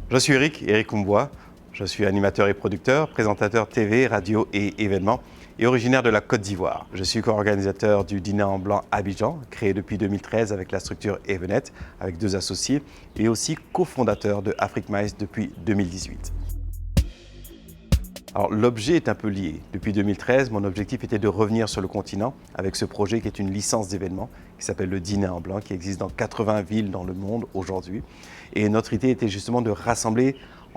Je suis Eric Kumbois. Je suis animateur et producteur, présentateur TV, radio et événements et originaire de la Côte d'Ivoire. Je suis co-organisateur du Dîner en Blanc Abidjan, créé depuis 2013 avec la structure Evenet, avec 2 associés, et aussi cofondateur de Afrique Mice depuis 2018. Alors l'objet est un peu lié. Depuis 2013, mon objectif était de revenir sur le continent avec ce projet qui est une licence d'événements qui s'appelle le Dîner en Blanc, qui existe dans 80 villes dans le monde aujourd'hui. Et notre idée était justement de rassembler,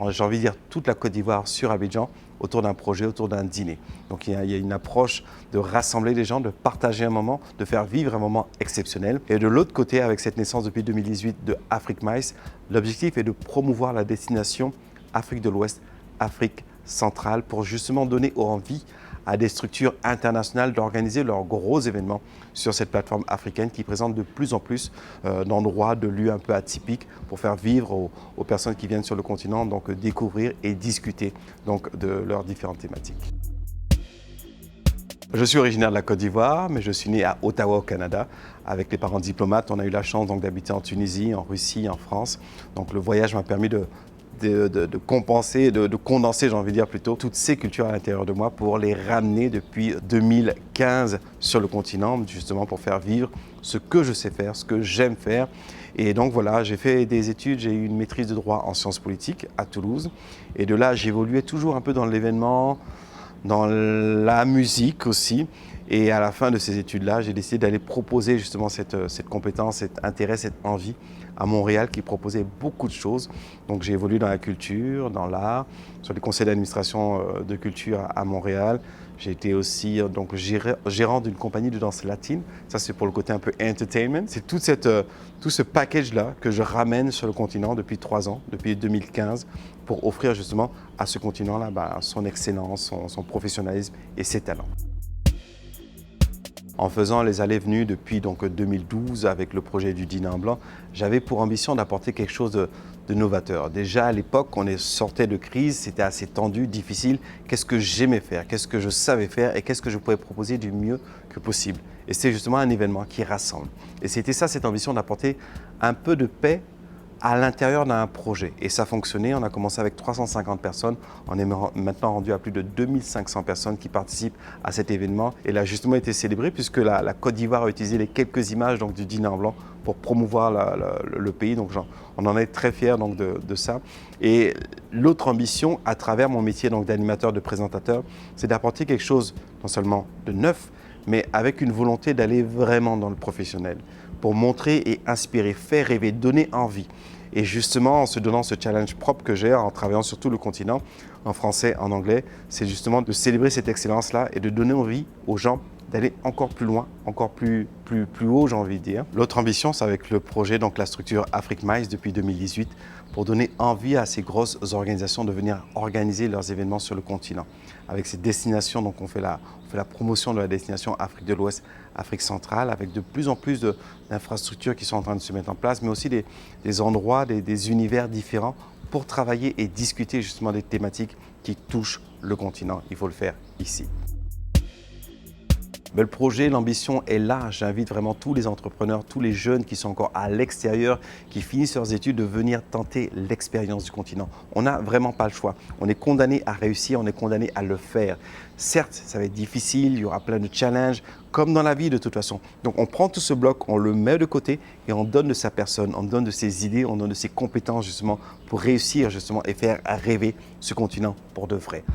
j'ai envie de dire, toute la Côte d'Ivoire sur Abidjan autour d'un projet, autour d'un dîner. Donc il y a une approche de rassembler les gens, de partager un moment, de faire vivre un moment exceptionnel. Et de l'autre côté, avec cette naissance depuis 2018 de Afrique Mice, l'objectif est de promouvoir la destination Afrique de l'Ouest, Afrique centrale, pour justement donner envie à des structures internationales d'organiser leurs gros événements sur cette plateforme africaine qui présente de plus en plus d'endroits, de lieux un peu atypiques pour faire vivre aux personnes qui viennent sur le continent, donc découvrir et discuter donc, de leurs différentes thématiques. Je suis originaire de la Côte d'Ivoire, mais je suis né à Ottawa au Canada. Avec les parents diplomates, on a eu la chance d'habiter en Tunisie, en Russie, en France. Donc le voyage m'a permis de compenser, de condenser, j'ai envie de dire plutôt, toutes ces cultures à l'intérieur de moi pour les ramener depuis 2015 sur le continent, justement pour faire vivre ce que je sais faire, ce que j'aime faire. Et donc voilà, j'ai fait des études, j'ai eu une maîtrise de droit en sciences politiques à Toulouse. Et de là, j'évoluais toujours un peu dans l'événement, dans la musique aussi. Et à la fin de ces études-là, j'ai décidé d'aller proposer justement cette compétence, cet intérêt, cette envie à Montréal qui proposait beaucoup de choses. Donc j'ai évolué dans la culture, dans l'art, sur les conseils d'administration de culture à Montréal. J'ai été aussi donc, gérant d'une compagnie de danse latine. Ça, c'est pour le côté un peu entertainment. C'est tout ce package-là que je ramène sur le continent depuis 3 ans, depuis 2015, pour offrir justement à ce continent-là son excellence, son professionnalisme et ses talents. En faisant les allées-venues depuis donc 2012 avec le projet du Dîner en Blanc, j'avais pour ambition d'apporter quelque chose de novateur. Déjà à l'époque, on sortait de crise, c'était assez tendu, difficile. Qu'est-ce que j'aimais faire? Qu'est-ce que je savais faire? Et qu'est-ce que je pouvais proposer du mieux que possible? Et c'est justement un événement qui rassemble. Et c'était ça, cette ambition d'apporter un peu de paix à l'intérieur d'un projet. Et ça fonctionnait, on a commencé avec 350 personnes, on est maintenant rendu à plus de 2500 personnes qui participent à cet événement. Et il a justement été célébré puisque la Côte d'Ivoire a utilisé les quelques images donc, du Dîner en Blanc pour promouvoir le pays. Donc on en est très fiers donc, de ça. Et l'autre ambition, à travers mon métier d'animateur, de présentateur, c'est d'apporter quelque chose non seulement de neuf, mais avec une volonté d'aller vraiment dans le professionnel, pour montrer et inspirer, faire rêver, donner envie. Et justement, en se donnant ce challenge propre que j'ai, en travaillant sur tout le continent, en français, en anglais, c'est justement de célébrer cette excellence-là et de donner envie aux gens d'aller encore plus loin, encore plus haut, j'ai envie de dire. L'autre ambition, c'est avec le projet, donc la structure Afrique Mice depuis 2018, pour donner envie à ces grosses organisations de venir organiser leurs événements sur le continent. Avec ces destinations, donc on fait la promotion de la destination Afrique de l'Ouest, Afrique centrale, avec de plus en plus d'infrastructures qui sont en train de se mettre en place, mais aussi des endroits, des univers différents pour travailler et discuter justement des thématiques qui touchent le continent. Il faut le faire ici. Mais le projet, l'ambition est là. J'invite vraiment tous les entrepreneurs, tous les jeunes qui sont encore à l'extérieur, qui finissent leurs études, de venir tenter l'expérience du continent. On n'a vraiment pas le choix. On est condamné à réussir, on est condamné à le faire. Certes, ça va être difficile, il y aura plein de challenges, comme dans la vie de toute façon. Donc on prend tout ce bloc, on le met de côté et on donne de sa personne, on donne de ses idées, on donne de ses compétences justement pour réussir justement et faire rêver ce continent pour de vrai.